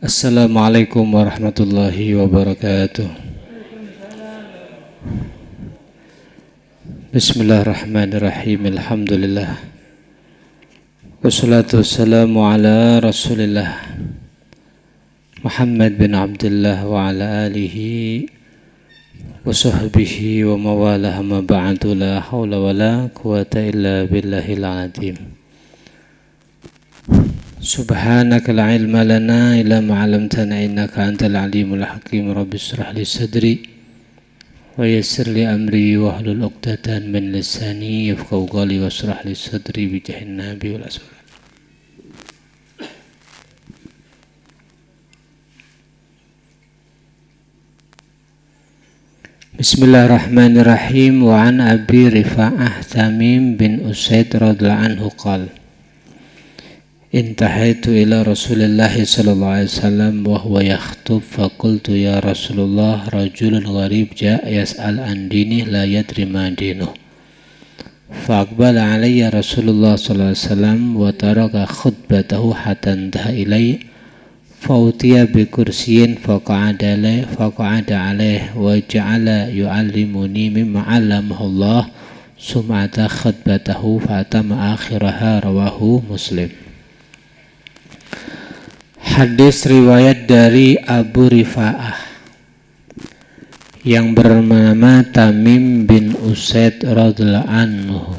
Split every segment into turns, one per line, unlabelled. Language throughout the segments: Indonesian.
Assalamualaikum warahmatullahi wabarakatuh. Bismillahirrahmanirrahim. Alhamdulillah. Wassalatu wassalamu ala Rasulillah Muhammad bin Abdullah wa ala alihi wa sahbihi wa mawalah, ma ba'du, la hawla wa la quwata illa billahil azim. Subhanaka la ilma lana illa ma 'allamtana innaka antal alimul hakim. Rabbi shrah li sadri wa yassir li amri wa hlul 'uqdatan min lisani yafqahu qawli wa shrah li sadri bi jahin nabi wal asma. Bismillahirrahmanirrahim. Wa an Abi Rifa'ah Tamim bin Usaid radhiyallahu anhu qala intahaitu ila Rasulillah sallallahu alaihi wasallam wa huwa yakhthub fa qultu ya Rasulullah rajulun gharib ja'a yas'al an dini la yadri ma dinuh fa aqbala alayya Rasulullah sallallahu alaihi wasallam wa taraka khutbatahu hatta intaha ilayya fa utiya bi kursiyyin fa qa'ada alayhi wa ja'ala yu'allimuni mimma 'allamahu Allah sum'ata khutbatahu fa atama akhiraha. Rawahu Muslim. Hadis riwayat dari Abu Rifa'ah yang bernama Tamim bin Usaid radhiyallahu anhu.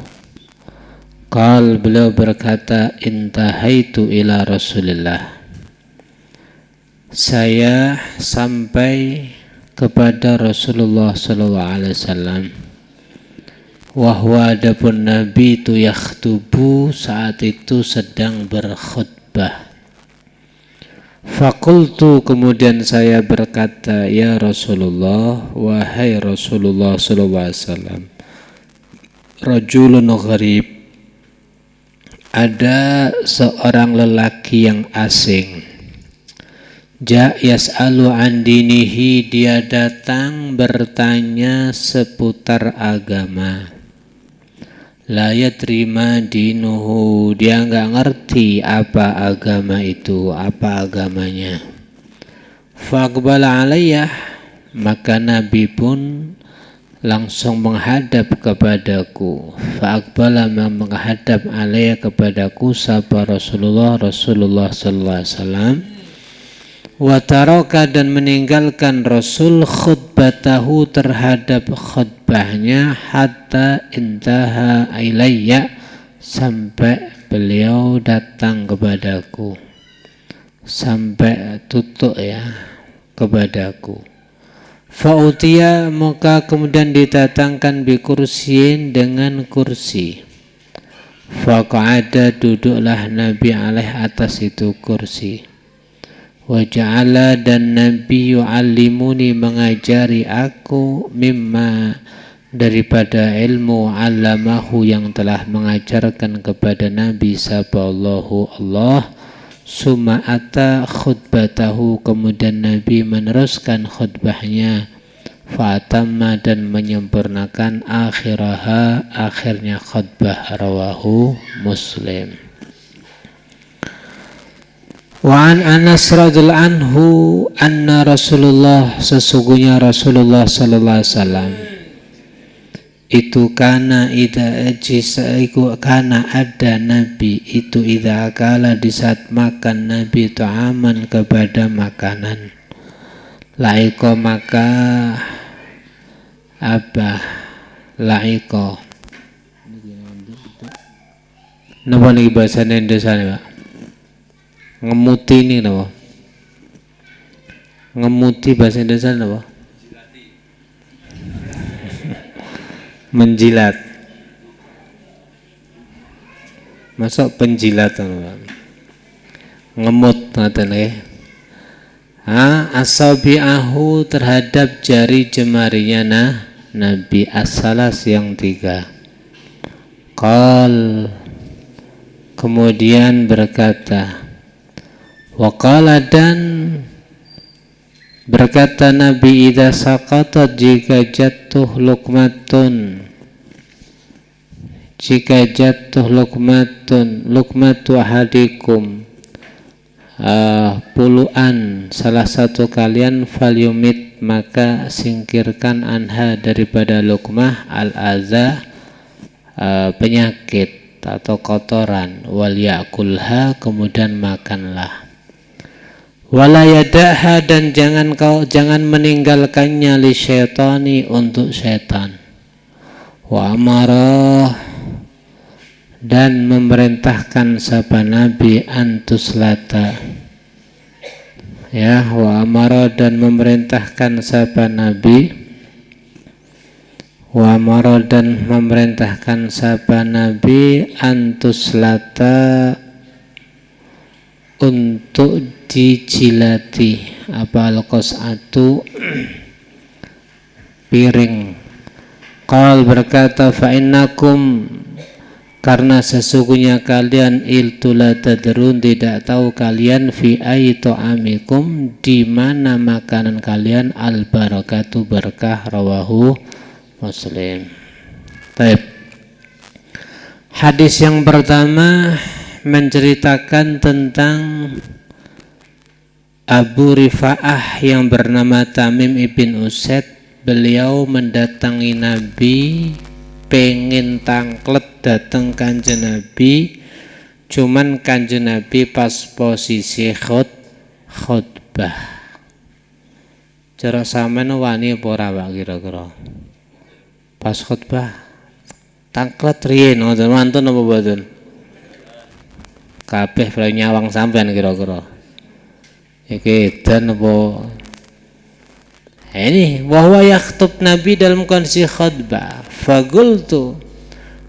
Beliau berkata, intahaitu ila Rasulillah, saya sampai kepada Rasulullah sallallahu alaihi wasallam. Wahwa adapun Nabi itu yakhtubu, saat itu sedang berkhutbah. Fakultu, kemudian saya berkata, ya Rasulullah, wahai Rasulullah sallallahu alaihi wasallam, rajulun gharib, ada seorang lelaki yang asing, ja yas'alu an dinihi, dia datang bertanya seputar agama. La yadrima dinuhu, dia nggak ngerti apa agama itu, apa agamanya. Faqbala alayya, maka Nabi pun langsung menghadap kepadaku. Faqbala, menghadap alayya kepadaku sapa Rasulullah sallallahu alaihi wasallam. Wa taraka, dan meninggalkan Rasul khutbatahu, terhadap khutbahnya, hatta intaha ilayya, sampai beliau datang kepadaku, sampai tutup kepadaku. Fa'utiya, maka kemudian didatangkan bi kursiin, dengan kursi. Faqa'ada, duduklah Nabi alaih, atas itu kursi. Wa ja'ala, dan Nabi yu'allimuni, mengajari aku, mimma, daripada ilmu, 'allamahu, yang telah mengajarkan kepada Nabi sapa Allahu Allah. Summa ata khutbatahu, kemudian Nabi meneruskan khutbahnya. Fa'atamma, dan menyempurnakan akhiraha, akhirnya khutbah. Rawahu Muslim. Wa an Anas radhiyallahu anhu anna Rasulullah, sesungguhnya Rasulullah sallallahu alaihi wasallam itu kana ada Nabi itu idza akala, di saat makan Nabi itu aman, kepada makanan, laiko, maka apa laiko napa niki bahasa Indonesia nih Pak? Ngemuti ini apa? Ngemuti bahasa Indonesia apa? Menjilat. Masuk penjilatan Pak. Ngemut ngaten nggih. Asabi'ahu, terhadap jari jemarinya Nabi, as-salas, yang 3. Kemudian berkata, waqala, dan berkata Nabi, idza saqatat, jika jatuh luqmatun, jika jatuh luqmatu ahadikum, puluhan salah satu kalian falyumit, maka singkirkan anha daripada luqmah al-adza, penyakit atau kotoran, wal yakulha, kemudian makanlah, wala yadaha, dan jangan meninggalkannya li syaitani, untuk syaitan, wa amarah, dan memerintahkan sapa Nabi antuslata, ya, wa amara, dan memerintahkan sapa Nabi, wa amara, dan memerintahkan sapa Nabi antuslata, untuk dijilati, apa al-qas'atu, piring. Qal, berkata, fa innakum, karena sesungguhnya kalian iltula tadrun, tidak tahu kalian fi ayyi ta'amikum, di mana makanan kalian, al barakatu, berkah, rawahu Muslim. Baik. Hadis yang pertama menceritakan tentang Abu Rifa'ah yang bernama Tamim ibn Usaid. Beliau mendatangi Nabi, pengen tangklet datang Kanjeng Nabi, cuman Kanjeng Nabi pas posisi khutbah. Cara sampean wani apa ora Pak kira-kira? Pas khutbah tangklet riyen ngoten mantun apa mboten? Kabeh bali nyawang sampean kira-kira. Iki dan apa? Ini bahwa yakhtub Nabi dalam kondisi khutbah. Fagultu,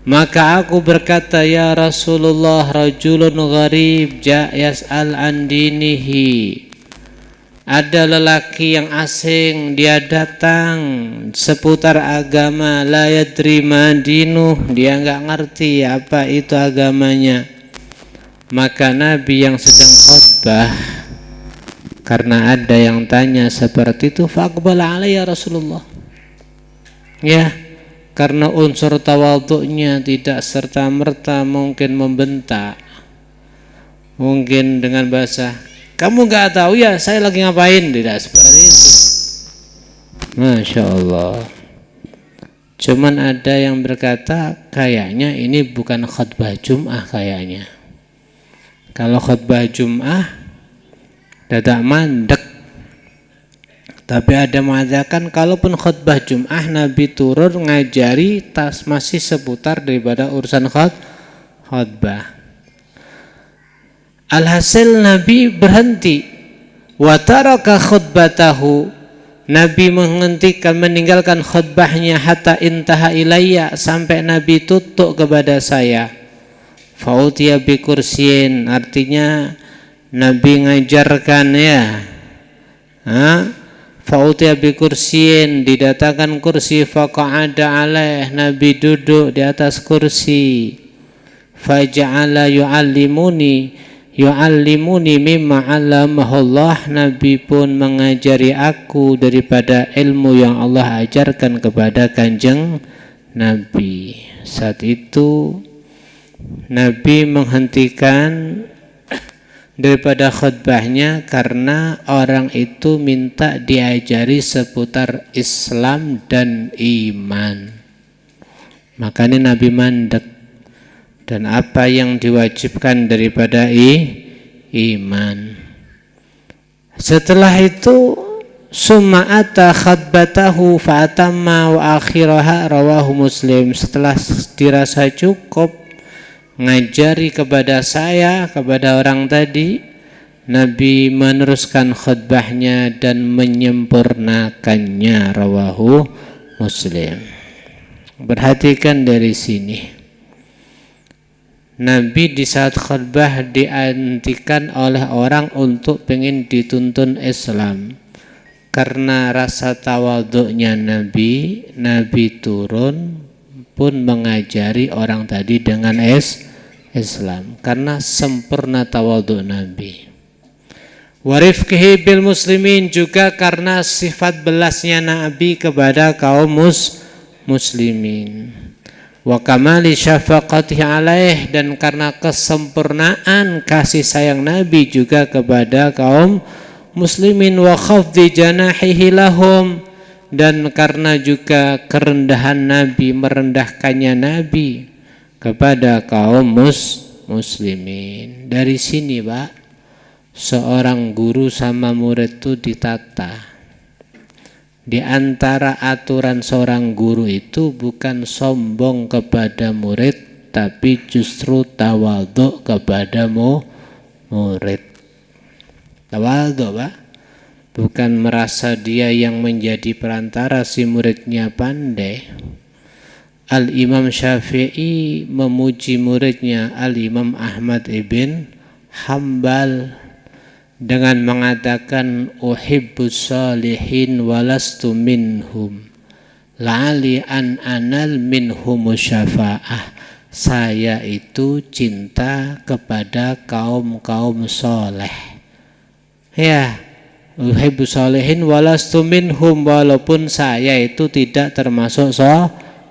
maka aku berkata, ya Rasulullah, rajulun gharib yas'al an dinihi, ada lelaki yang asing, dia datang seputar agama, la yadri ma dinuh, dia enggak ngerti apa itu agamanya. Maka Nabi yang sedang khutbah, karena ada yang tanya seperti itu, faqbala alayya Rasulullah, ya, karena unsur tawadhu'nya tidak serta-merta mungkin membentak, mungkin dengan bahasa, kamu gak tahu ya saya lagi ngapain, tidak seperti itu. Masya Allah. Cuman ada yang berkata, kayaknya ini bukan khutbah Jum'ah kayaknya. Kalau khutbah Jum'ah dadak mandek. Tapi ada mengatakan kalaupun khutbah Jum'ah Nabi turun ngajari masih seputar daripada urusan khutbah. Alhasil Nabi berhenti, wa taraka khutbatahu, Nabi meninggalkan khutbahnya, hatta intaha ilayya, sampai Nabi tutup kepada saya. Fautiya bi kursiyin, artinya Nabi ngajarkan, ya, fautiya bi kursiyin, didatangkan kursi, faqa'ada alaih, Nabi duduk di atas kursi. Faja'ala yu'allimuni mimma 'allamahullah, Nabi pun mengajari aku daripada ilmu yang Allah ajarkan kepada Kanjeng Nabi. Saat itu Nabi menghentikan daripada khutbahnya karena orang itu minta diajari seputar Islam dan iman. Makanya Nabi mandek, dan apa yang diwajibkan daripada iman. Setelah itu summa ata khutbatahu fa'atamma wa akhiraha, rawahu Muslim. Setelah dirasa cukup ngajari kepada saya, kepada orang tadi, Nabi meneruskan khutbahnya dan menyempurnakannya, rawahu Muslim. Perhatikan dari sini, Nabi di saat khutbah diantikan oleh orang untuk pengen dituntun Islam. Karena rasa tawadhu'nya Nabi turun pun mengajari orang tadi dengan Islam, karena sempurna tawadhu Nabi. Warifkihi bil muslimin, juga karena sifat belasnya Nabi kepada kaum muslimin. wa kamali syafaqatihi alaih, dan karena kesempurnaan kasih sayang Nabi juga kepada kaum muslimin, wa khafdi janahihi lahum, dan karena juga kerendahan Nabi, merendahkannya Nabi kepada kaum muslimin. Dari sini Pak, seorang guru sama murid itu ditata. Di antara aturan seorang guru itu bukan sombong kepada murid, tapi justru tawadhu kepada murid. Tawadhu Pak, bukan merasa dia yang menjadi perantara si muridnya pandai. Al-Imam Syafi'i memuji muridnya Al-Imam Ahmad ibn Hambal dengan mengatakan uhibbus salihin walastu minhum la'ali an anal minhumus syafa'ah. Saya itu cinta kepada kaum-kaum soleh. Ya, uhibbus salihin walastu minhum, walaupun saya itu tidak termasuk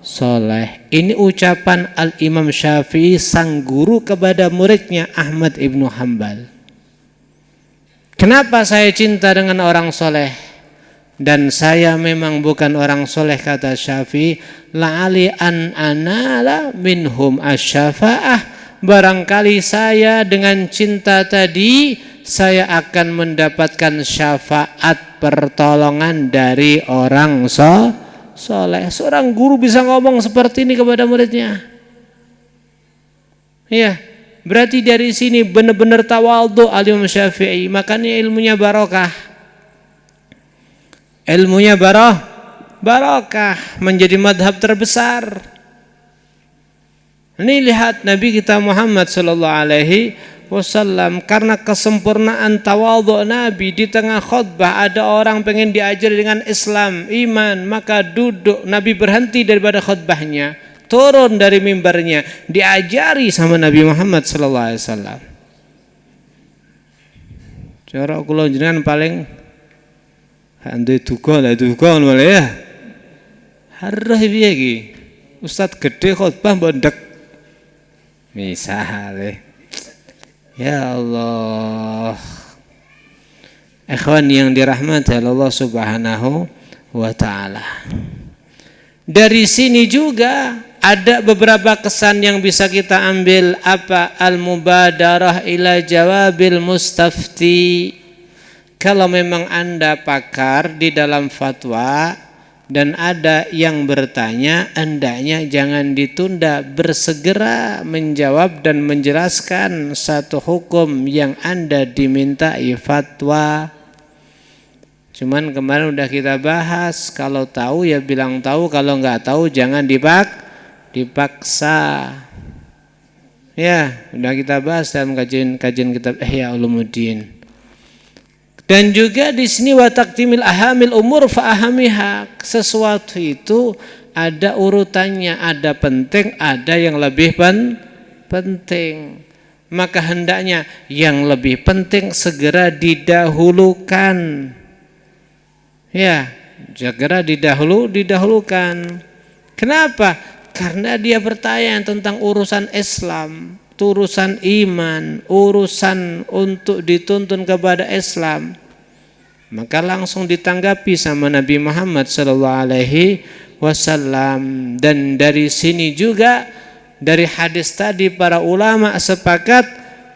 soleh. Ini ucapan Al-Imam Syafi'i sang guru kepada muridnya Ahmad ibnu Hambal. Kenapa saya cinta dengan orang soleh? Dan saya memang bukan orang soleh, kata Syafi'i. La'ali an anala minhum asyafa'ah. Barangkali saya dengan cinta tadi, saya akan mendapatkan syafaat pertolongan dari orang soleh. Seorang guru bisa ngomong seperti ini kepada muridnya. Iya. Berarti dari sini benar-benar tawadhu Al-Imam Syafi'i, makanya ilmunya barokah. Ilmunya barokah, menjadi madhab terbesar. Ini lihat Nabi kita Muhammad sallallahu alaihi wasallam, karena kesempurnaan tawadhu Nabi, di tengah khutbah ada orang pengen diajar dengan Islam, iman, maka duduk, Nabi berhenti daripada khutbahnya, turun dari mimbarnya, diajari sama Nabi Muhammad sallallahu alaihi wasallam. Cara kula jenengan paling ande duga malah ya. Harus piye iki? Ustaz gede khotbah mbondek. Misale. Ya Allah. Ikhwan yang dirahmati Allah Subhanahu wa taala. Dari sini juga ada beberapa kesan yang bisa kita ambil. Apa? Al-mubadarah ila jawabil mustafti. Kalau memang Anda pakar di dalam fatwa dan ada yang bertanya, hendaknya jangan ditunda, bersegera menjawab dan menjelaskan satu hukum yang Anda dimintai fatwa. Cuman kemarin udah kita bahas, kalau tahu ya bilang tahu, kalau nggak tahu jangan dipaksa. Ya, udah kita bahas dalam kajian kitab Ihya Ulumuddin. Dan juga di sini wa taqdimil ahamil umur fa ahamiha. Sesuatu itu ada urutannya, ada penting, ada yang lebih penting. Maka hendaknya yang lebih penting segera didahulukan. Ya, segera didahulukan. Kenapa? Karena dia bertanya tentang urusan Islam, urusan iman, urusan untuk dituntun kepada Islam. Maka langsung ditanggapi sama Nabi Muhammad SAW. Dan dari sini juga, dari hadis tadi para ulama sepakat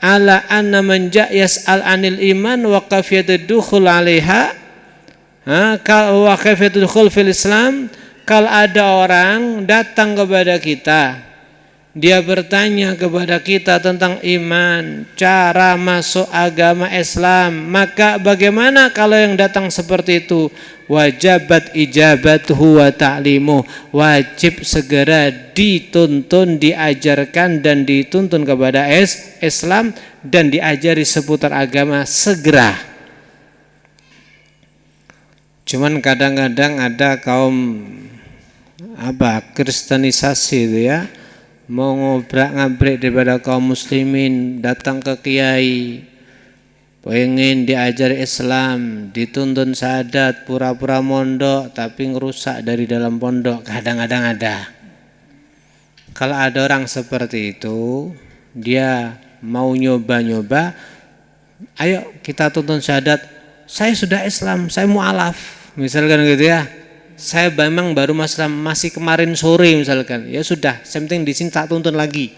ala anna man yas'al anil iman wa kafiyatud dukhul 'alaiha wa kafiyatud dukhul fil Islam. Kalau ada orang datang kepada kita, dia bertanya kepada kita tentang iman, cara masuk agama Islam, maka bagaimana kalau yang datang seperti itu? Wajabat ijabatuhu wa ta'limuh. Wajib segera dituntun, diajarkan dan dituntun kepada Islam dan diajari seputar agama segera. Cuman kadang-kadang ada kaum kristenisasi itu ya, mau ngobrak-ngabrik daripada kaum muslimin, datang ke kiai, pengen diajar Islam, dituntun syahadat, pura-pura mondok tapi ngerusak dari dalam pondok. Kadang-kadang ada. kalau ada orang seperti itu, dia mau nyoba-nyoba, ayo kita tuntun syahadat, saya sudah Islam, saya mu'alaf, misalkan gitu ya. Saya memang baru masih kemarin sore misalkan, ya sudah, penting di sini tak tuntun lagi.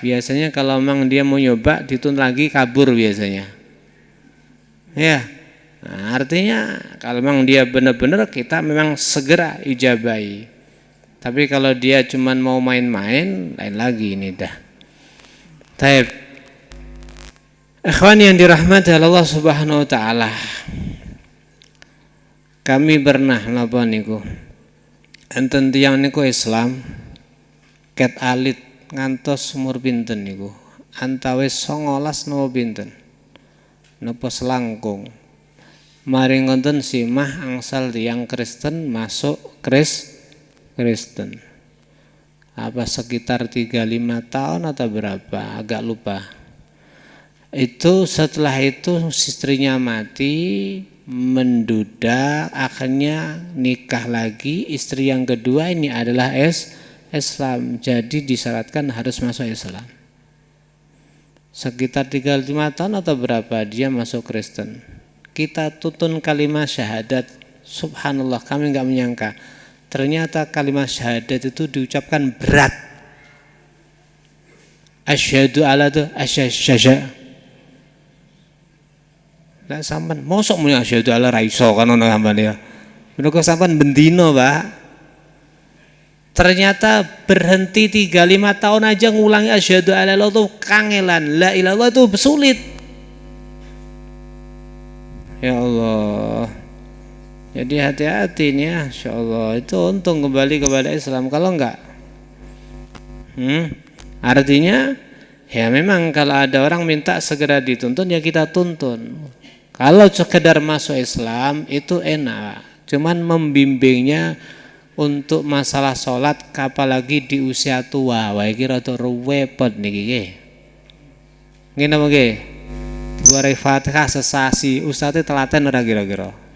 Biasanya kalau memang dia mau nyoba, dituntun lagi kabur biasanya. Ya, nah, artinya kalau memang dia benar-benar kita memang segera ijabai. Tapi kalau dia cuman mau main-main, lain lagi ini dah. Taib. Ikhwan yang dirahmati Allah Subhanahu wa taala. Kami pernah napa niku? Enten tiyang niku Islam ket alit ngantos umur pinten niku? Antawis 19 napa pinten? Napa selangkung. Mari ngoten simah angsal tiyang Kristen masuk Kristen. Apa sekitar 35 tahun atau berapa? Agak lupa. Itu setelah itu istrinya mati, menduda, akhirnya nikah lagi. Istri yang kedua ini adalah Islam, jadi disyaratkan harus masuk Islam. Sekitar 35 tahun atau berapa dia masuk Kristen. Kita tuntun kalimat syahadat, subhanallah, kami enggak menyangka ternyata kalimat syahadat itu diucapkan berat. Asyhadu alla tu asyhadu. Lah sampean mosok muni asyhadu alla ra iso kan ono sampean ya. Menika sampean bendino, Pak. Ternyata berhenti 35 tahun aja ngulangi asyhadu alla ilallah itu kangelan. La ilallah itu sulit. Ya Allah. Jadi hati-hati nih ya, insyaallah. Itu untung kembali kepada Islam. Kalau enggak, artinya ya memang kalau ada orang minta segera dituntun ya kita tuntun. Kalau sekedar masuk Islam itu enak, cuman membimbingnya untuk masalah sholat, apalagi di usia tua, wah iki rada repot niki nggih. Ngene apa nggih? Dua Fatihah sesasi, ustaze telaten ora kira-kira?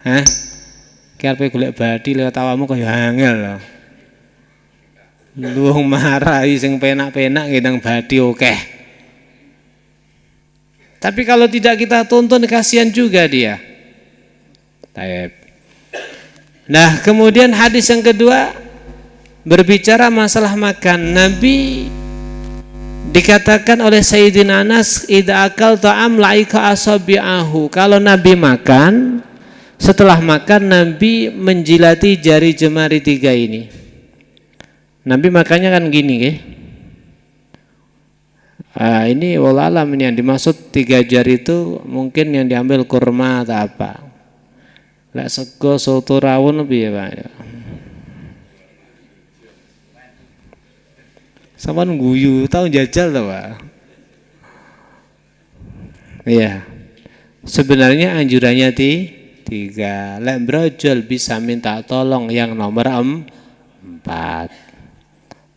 Hah? Ki arepe golek bathi lewat awamu kaya angel lho. Luwung marahi sing penak-penak ngendang bathi akeh. Tapi kalau tidak kita tuntun kasihan juga dia. Taib. Nah, kemudian hadis yang kedua berbicara masalah makan. Nabi dikatakan oleh Sayyidina Anas, idza akal ta'am la'ika asabi'ahu. Kalau Nabi makan, setelah makan Nabi menjilati jari jemari 3 ini. Nabi makannya kan gini nggih. Ini wallahualam ini yang dimaksud 3 jari itu mungkin yang diambil kurma atau apa. Lek sego soto rawon piye, Pak? Sampeyan guyu, tahu jajal to, Pak? Iya. Sebenarnya anjurannya 3. Lek brojol bisa minta tolong yang nomor 4.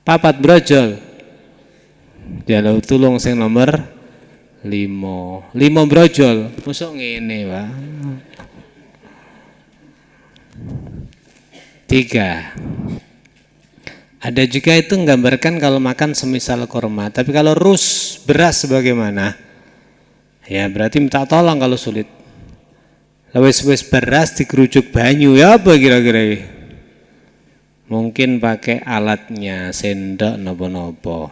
Papat brojol. Jalau tulung sing nomor 5. 5 brojol. Mosok ngene, Pak. 3. Ada juga itu menggambarkan kalau makan semisal kurma. Tapi kalau beras bagaimana? Ya berarti minta tolong kalau sulit. Wis beras dikerucuk banyu ya apa kira-kira? Mungkin pakai alatnya, sendok nopo-nopo.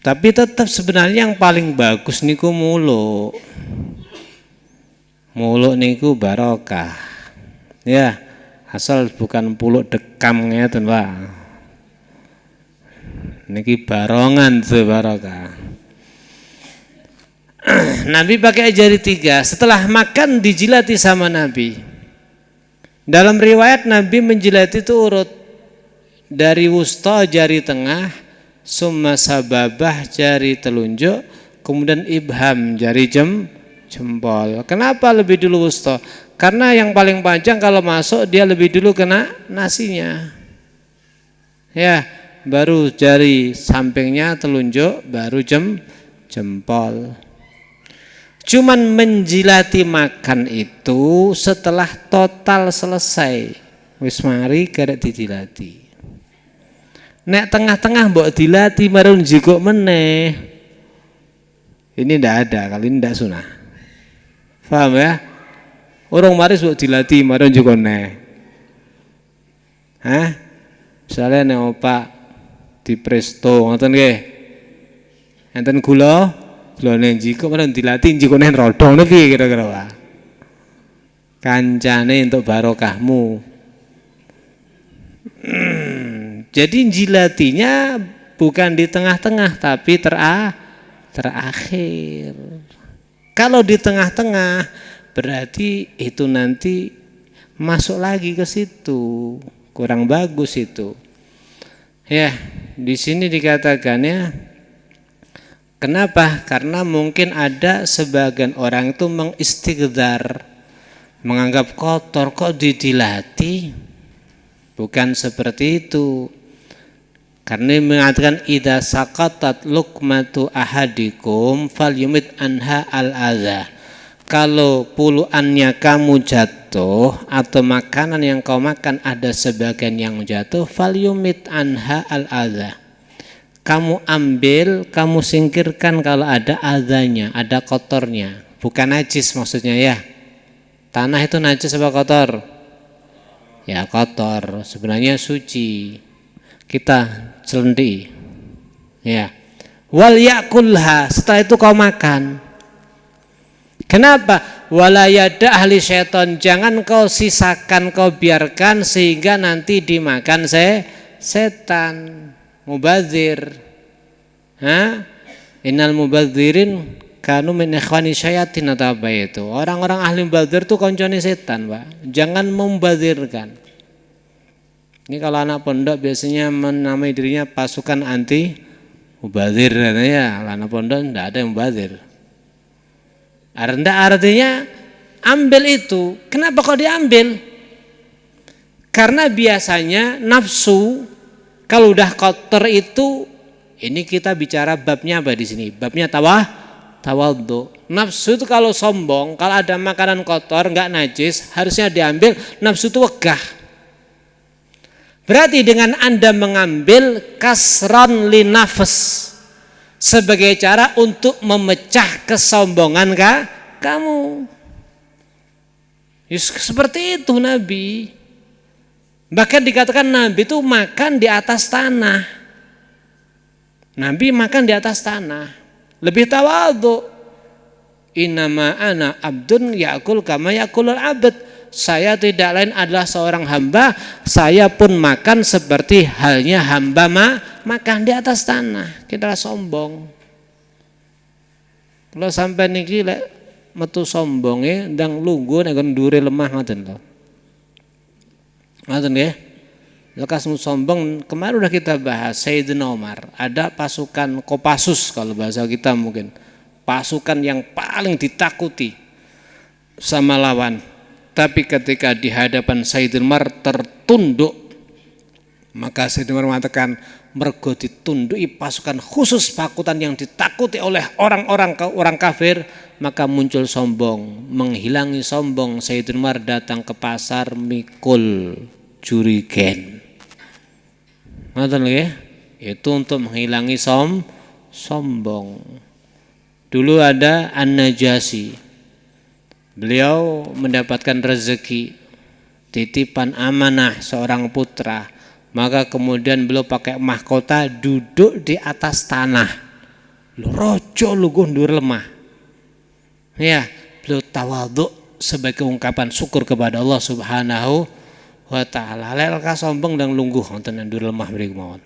Tapi tetap sebenarnya yang paling bagus niku muluk. Muluk niku barokah. Ya, asal bukan puluk dekam ngeten, Pak. Niki barongan tuh barokah. Nabi pakai jari 3. Setelah makan dijilati sama Nabi. Dalam riwayat Nabi menjilati itu urut dari wusta jari tengah, summa sababah jari telunjuk, kemudian ibham jari jempol. Kenapa lebih dulu wusta? Karena yang paling panjang kalau masuk dia lebih dulu kena nasinya. Ya, baru jari sampingnya telunjuk, baru jempol. Cuman menjilati makan itu setelah total selesai. wis mari kerek didilati. Nek tengah-tengah mbok dilati marun jikok meneh. Ini ndak ada, kali ini ndak sunah. Paham ya? Orang mari mbok dilati marun jikok meneh. Hah? Misalnya nek opak di presto ngoten nggih. Enten gula, gulane jikok marun dilati jikok neh rodong piye kira-kira, Pak? Kancane untuk barokahmu. Jadi jilatinya bukan di tengah-tengah tapi terakhir. Kalau di tengah-tengah berarti itu nanti masuk lagi ke situ, kurang bagus itu. Ya, di sini dikatakan ya. Kenapa? Karena mungkin ada sebagian orang itu mengistighdar, menganggap kotor kok didilati. Bukan seperti itu. Karena mengatakan idza saqatat luqmatu ahadikum falyumit anha al-adza. Kalau puluhannya kamu jatuh atau makanan yang kau makan ada sebagian yang jatuh, falyumit anha al-adza. Kamu ambil, kamu singkirkan kalau ada adzanya, ada kotornya. Bukan najis maksudnya ya. Tanah itu najis apa kotor? Ya kotor, sebenarnya suci. Kita celendi. Ya. Wal yakulha, setelah itu kau makan. Kenapa? Wala yada ahli syaitan, jangan kau sisakan, kau biarkan sehingga nanti dimakan setan. Mubadzir. Hah? Innal mubadzirin kanu min ikhwani syayatin atau apa itu. Orang-orang ahli mubadzir itu koncone setan, Pak. Jangan membadzirkan. Ini kalau anak pondok biasanya menamai dirinya pasukan anti mubadzir ya. Anak pondok tidak ada yang mubadzir. Artinya ambil itu. Kenapa kok diambil? Karena biasanya nafsu kalau udah kotor itu, ini kita bicara babnya apa di sini? Babnya tawadhu. Nafsu itu kalau sombong, kalau ada makanan kotor enggak najis, harusnya diambil. Nafsu itu wegah. Berarti dengan Anda mengambil kasran li nafs sebagai cara untuk memecah kesombongan kamu. Seperti itu Nabi. Bahkan dikatakan Nabi itu makan di atas tanah. Nabi makan di atas tanah. Lebih tawadhu. Innama ana abdun ya'kul kama ya'kulul abd. Saya tidak lain adalah seorang hamba, saya pun makan seperti halnya hamba makan di atas tanah. Kita sombong. Kalau sampai niki lek metu sombonge ndang lungguh nek ndure lemah ngoten lho. Ngoten nggih. Lekas sombong, kemarin udah kita bahas Sayyidina Umar, ada pasukan Kopassus kalau bahasa kita mungkin, pasukan yang paling ditakuti sama lawan. Tapi ketika di hadapan Sayyidina Umar tertunduk, maka Sayyidina Umar mengatakan mergo ditunduki pasukan khusus pasukan yang ditakuti oleh orang kafir, maka muncul sombong, menghilangi sombong. Sayyidina Umar datang ke pasar mikul jurigen. Ngoten nggih? Itu untuk menghilangi sombong. Dulu ada An-Najasyi. Beliau mendapatkan rezeki, titipan amanah seorang putra. Maka kemudian beliau pakai mahkota duduk di atas tanah. Rojo luguh ndur lemah. Ya, beliau tawadhu sebagai ungkapan syukur kepada Allah Subhanahu wa ta'ala. Lelka sombong dan lungguh wonten ndur lemah mriku mawon.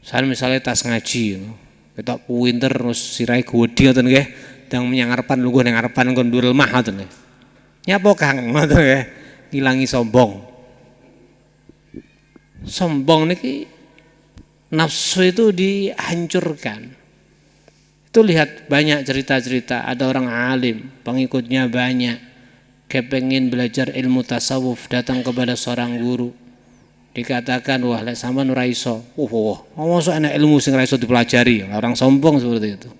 Misalnya tas ngaji, kita pinter terus sirai gede ngoten nggih, dang menyangarpan lungguh ning ngarepan nggon ndur lemah ngoten nggih. Nyapa Kang ngoten nggih, ngilangi sombong. Sombong niki nafsu itu dihancurkan. Itu lihat banyak cerita-cerita, ada orang alim, pengikutnya banyak, kepengin belajar ilmu tasawuf, datang kepada seorang guru. Dikatakan, wah lek sampean ora iso. Mosok ana ilmu sing ora iso dipelajari. Orang sombong seperti itu.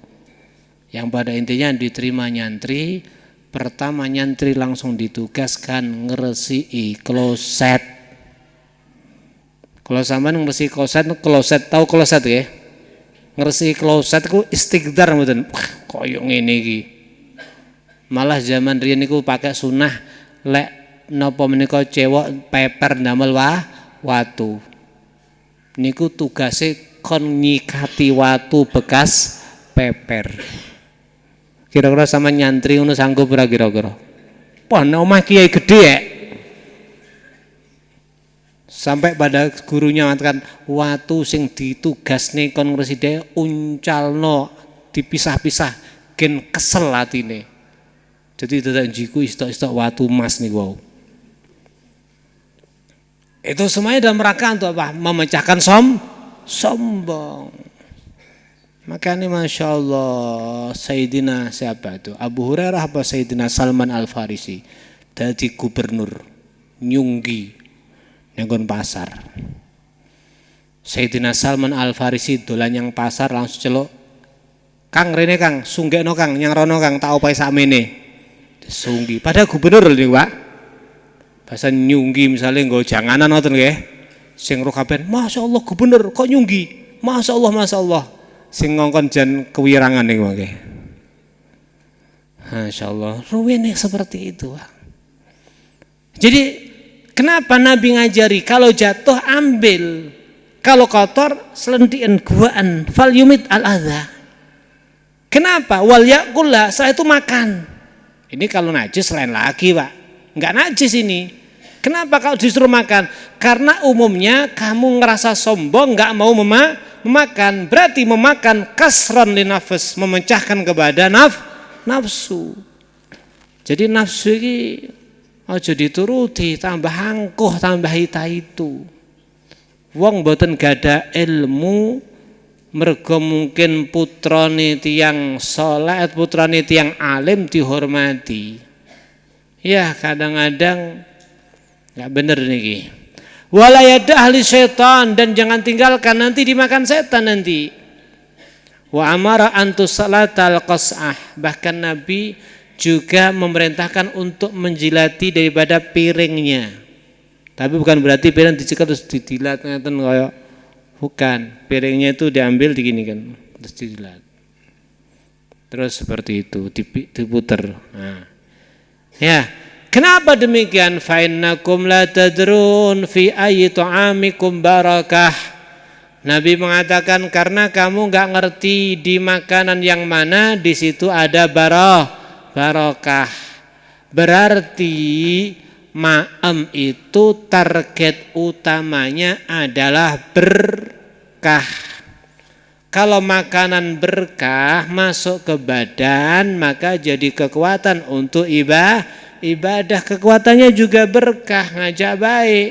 Yang pada intinya diterima nyantri, Pertama nyantri langsung ditugaskan ngeresiki kloset. Kalau sampean ngeresiki kloset tahu kloset ya? Ngeresiki kloset ku istighfar mboten. Koyo ngene iki. Malah zaman riyen niku pakai sunah lek napa menika cewek peper ndamel watu. Niku tugase kon nyikati watu bekas peper. Kira-kira sama nyantri ngono sanggup ora kira-kira? Wah, nek omah kiai gedhe ya. Sampai pada gurunya mengatakan watu sing ditugasne kon ngresiki uncalno dipisah-pisah gen kesel atine. Jadi dadak jiku istok-istok watu emas niku. Itu semuanya dalam rangka untuk apa? Memecahkan sombong. Makanya Masya Allah Sayyidina siapa itu? Abu Hurairah apa Sayyidina Salman Al-Farisi jadi gubernur nyunggi nenggon pasar. Sayyidina Salman Al-Farisi dolan yang pasar langsung celuk, Kang rene Kang, sunggekno Kang, nyang rono Kang, tak opahe sakmene. Sunggi, padahal gubernur lho Pak. Bahasa nyunggi misalnya nggo janganan ngoten nggih. Sing roh kabeh, Masya Allah gubernur kok nyunggi. Masya Allah. Sing ngongkon jan kewirangan niku mangke. Masyaallah, ruwene seperti itu. Jadi kenapa Nabi ngajari kalau jatuh ambil, kalau kotor selendian guaan, fal yumit al adza. Kenapa? Wal yakulla, setelah itu makan. Ini kalau najis lain lagi, Pak. Enggak najis ini. Kenapa kalau disuruh makan? Karena umumnya kamu ngerasa sombong, enggak mau memakan, berarti memakan kasron li nafs, memecahkan kepada nafsu. Jadi nafsu ini aja dituruti, tambah angkuh, tambah itu. Wong boten gada ilmu, mergo mungkin putrane tiyang saleh, putrane tiyang alim dihormati. Ya kadang-kadang nggak bener niki. Wala yada ahli setan, dan jangan tinggalkan nanti dimakan setan nanti. Wa amara antus salatal qas'ah, bahkan Nabi juga memerintahkan untuk menjilati daripada piringnya. Tapi bukan berarti piring dicekel terus didilat ngeten kaya bukan. Piringnya itu diambil diginikan terus didilat. Terus seperti itu diputer. Nah. Ya. Kenapa demikian? Fa innakum la tadrun fi ayyi ta'amikum barakah. Nabi mengatakan karena kamu enggak ngerti di makanan yang mana di situ ada barakah. Berarti ma'am itu target utamanya adalah berkah. Kalau makanan berkah masuk ke badan, maka jadi kekuatan untuk ibadah, kekuatannya juga berkah, ngajak baik.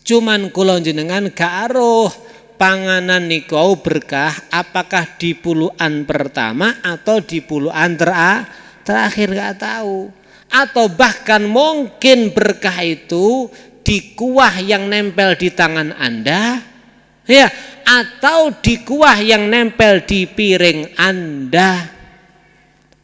Cuman kula jenengan gak aruh panganan niku berkah apakah di puluhan pertama atau di puluhan terakhir gak tahu. Atau bahkan mungkin berkah itu di kuah yang nempel di tangan Anda, ya, atau di kuah yang nempel di piring Anda.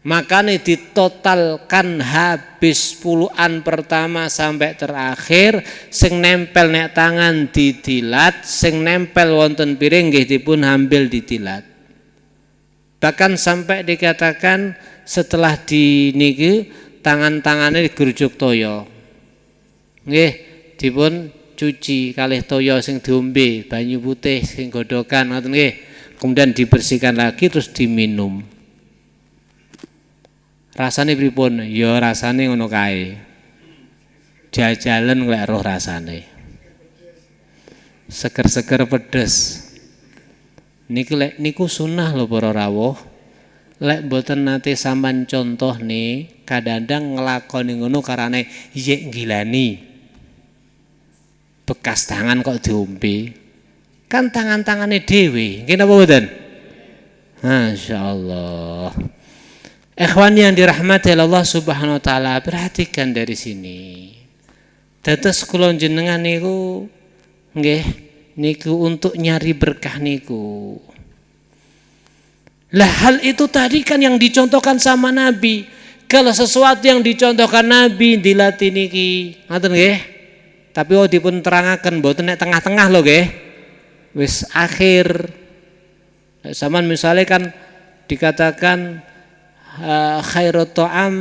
Makanya ditotalkan habis puluhan pertama sampai terakhir, sing nempel nek tangan didilat, sing nempel wonten piring nggih dipun ambil didilat. Bahkan sampai dikatakan setelah diniki tangan-tangannya digerujuk toyo. Nggih dipun cuci kalih toyo sing diombe, banyu putih sing godokan ngoten nggih. Kemudian dibersihkan lagi terus diminum. Rasane pripun? Ya rasane ngono kae. Jajalan lek roh rasane. Seger-seger pedes. Niku sunah lho para rawuh. Lek mboten nate sampean contoh nih, kadang-kadang nglakoni ngono karane yek gilani. Bekas tangan kok diombe. Kan tangan-tangane dhewe. Nggih napa mboten? Masyaallah. Ikhwan yang dirahmati Allah Subhanahu wa taala, perhatikan dari sini. Dados kula jenengan niku nggih niku untuk nyari berkah niku. Lah hal itu tadi kan yang dicontohkan sama Nabi. Kalau sesuatu yang dicontohkan Nabi dilatih niki, ngoten nggih. Tapi dipun terangaken mboten nek tengah-tengah lho nggih. Wis akhir. Zaman misalnya kan dikatakan khairut ta'am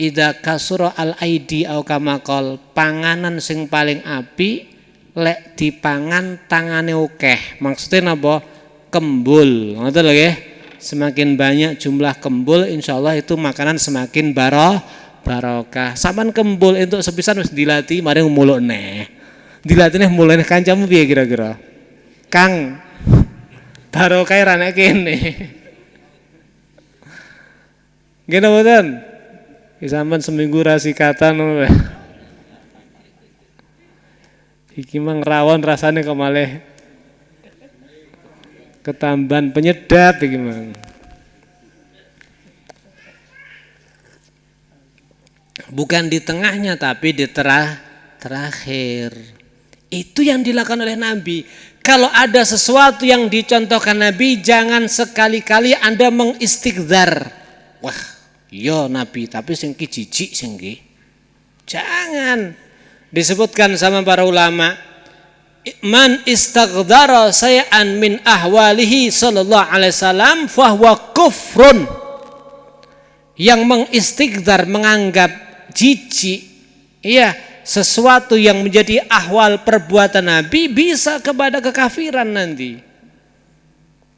idza kasura al aidi au kamakol, panganan sing paling api lek dipangan tangane akeh. Maksudnya napa? Kembul. Ngoten lho nggih. Semakin banyak jumlah kembul, insyaallah itu makanan semakin barokah. Saman kembul entuk sepisan wis dilatih mari mulukne. Dilatihne mulane kancamu piye kira-kira? Kang barokah ra nek kene. Nggih mboten? Saman seminggu ra sikatan ngono. Iki mang rawon rasane kok malih ketambahan penyedap gimana? Bukan di tengahnya tapi di terakhir. Itu yang dilakukan oleh Nabi. Kalau ada sesuatu yang dicontohkan Nabi, jangan sekali-kali Anda mengistighfar. Wah, iya Nabi, tapi sing ki jijik sing ki. Jangan. Disebutkan sama para ulama, man istaghdara say'an min ahwalihi sallallahu alaihi wasallam fahuwa kufrun. Yang mengistighdar, menganggap jijik sesuatu yang menjadi ahwal perbuatan Nabi bisa kepada kekafiran nanti.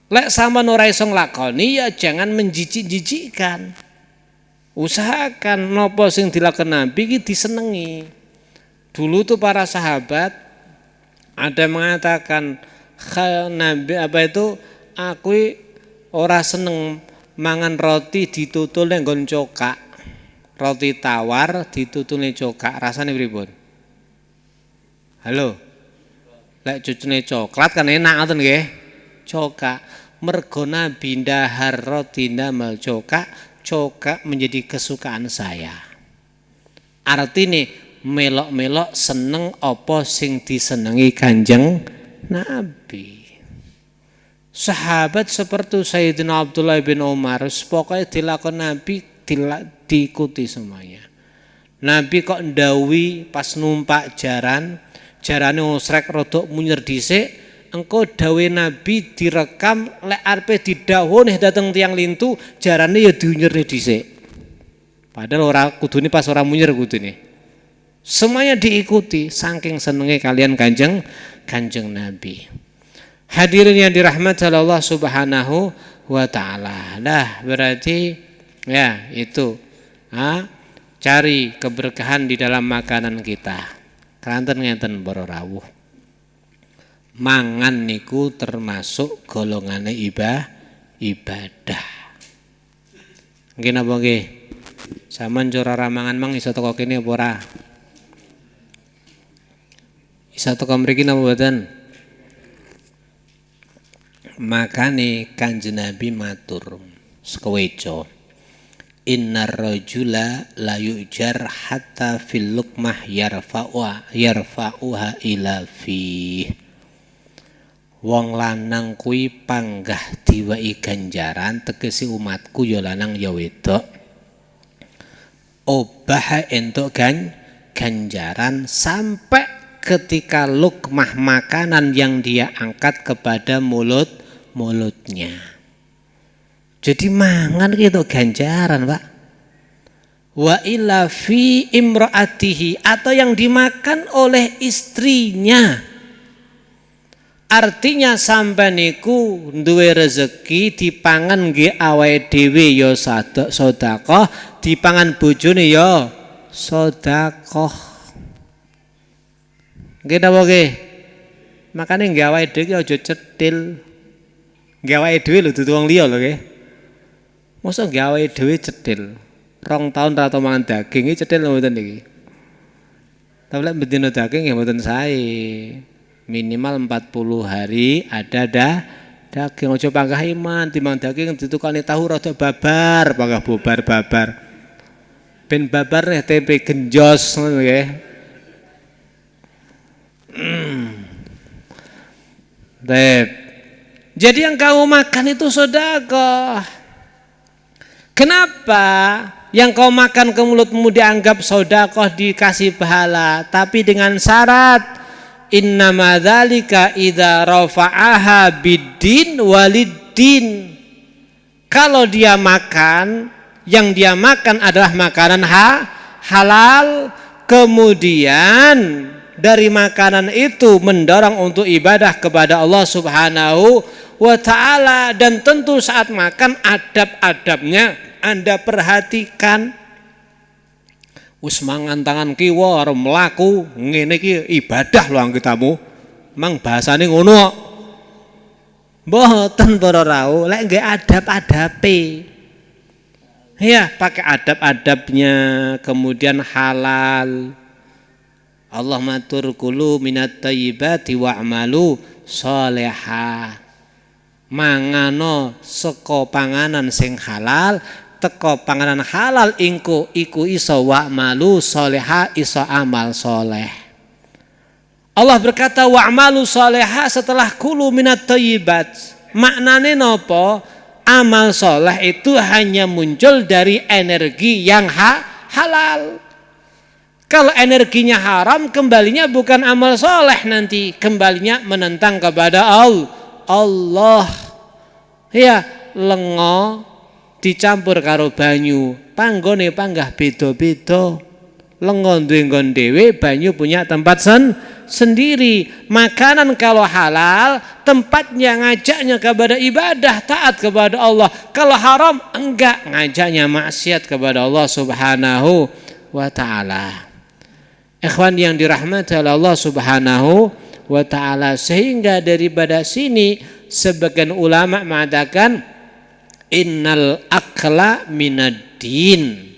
Lek sama ora iso nglakoni ya jangan menjijik-jijikkan. Usahakan nopo sing dilakukan Nabi iki disenengi. Dulu tuh para sahabat ada mengatakan Nabi aku ora seneng mangan roti ditutul ning nggon cokak. Roti tawar ditutul ning cokak, rasane pripun? Halo. Lek cucune coklat kan enak ngoten nggih. Cokak. Mergo Nabi ndahar roti ndamel cokak menjadi kesukaan saya. Artine melok-melok seneng apa sing disenengi Kanjeng Nabi. Sahabat seperti Sayyidina Abdullah bin Umar, pokoknya dilakon Nabi diikuti semuanya. Nabi kok ndawi pas numpak jarane osrek rodok munyer dhisik, engko dawe Nabi direkam lek arepe didhawuhi dateng tiang lintu, jarane ya diunyerne dhisik. Padahal ora kudune pas ora munyer kudune. Semuanya diikuti saking senenge kalian kanjeng Nabi. Hadirin yang dirahmati Allah Subhanahu wa taala. Nah, berarti ya itu cari keberkahan di dalam makanan kita. Kanten ngenten para rawuh. Mangan niku termasuk golongane ibadah. Nggih napa nggih? Saman cara ramangan mang iso teko kene apa ora? Isa teko mriki napa mboten? Makane Kanjeng Nabi matur sekeweco. Innar rajula la yujar hatta fil luqmah yarfa'uha ila fi. Wong lanang kuwi panggah diwehi ganjaran tegese umatku ya lanang ya wedok. Obah entuk ganjaran sampai ketika lukmah makanan yang dia angkat kepada mulutnya. Jadi mangan gitu ganjaran, Pak. Wa illa fi imraatihi, atau yang dimakan oleh istrinya. Artinya sampai niku duwe rezeki dipangan nggih awake dhewe ya sedekah, dipangan bojone ya sedekah. Nggih napa nggih? Makane gawe dhewe aja cetil. Gawe dhewe lho dudu wong liya lho nggih. Mosok gawe dhewe cetil. 2 tahun ra tau mangan daging iki cetil mboten iki. Tapi lek bendina daging ya mboten sae. Minimal 40 hari ada daging, aja panggah iman timbang daging ditukani tahu rada babar, panggah babar. Ben babar nih tempe genjos ngono nggih. Jadi yang kamu makan itu sedekah. Kenapa? yang kau makan ke mulutmu dianggap sedekah, dikasih pahala, tapi dengan syarat innama dzalika idza rafa'aha biddin waliddin. Kalau dia makan, yang dia makan adalah makanan halal, kemudian dari makanan itu mendorong untuk ibadah kepada Allah Subhanahu wa ta'ala. Dan tentu saat makan adab-adabnya Anda perhatikan. Wis mangan tangan kiwa arep mlaku ngene iki ibadah lho angkitamu. Mang bahasane ngono. Mboten para rawuh, lek nggih adab-adabe. Ya, pakai adab-adabnya, kemudian halal. Allah matur kulu minat thayyibati wa'malu sholihah. Mangano saka panganan sing halal, teko panganan halal iku iso wa'malu sholihah, iso amal soleh. Allah berkata wa'malu sholihah setelah kulu minat thayyibat. Maknane napa? Amal soleh itu hanya muncul dari energi yang halal. Kalau energinya haram, kembalinya bukan amal soleh, nanti kembalinya menentang kepada Allah. Ya, lengo dicampur karo banyu, panggone panggah beda-beda. Lengo duwe nggon dhewe, banyu punya tempat sendiri. Makanan kalau halal, tempatnya ngajaknya kepada ibadah, taat kepada Allah. Kalau haram, enggak, ngajaknya maksiat kepada Allah Subhanahu wa ta'ala. Ikhwan yang dirahmati oleh Allah Subhanahu wa ta'ala. Sehingga daripada sini sebagian ulama mengatakan innal akla minad din.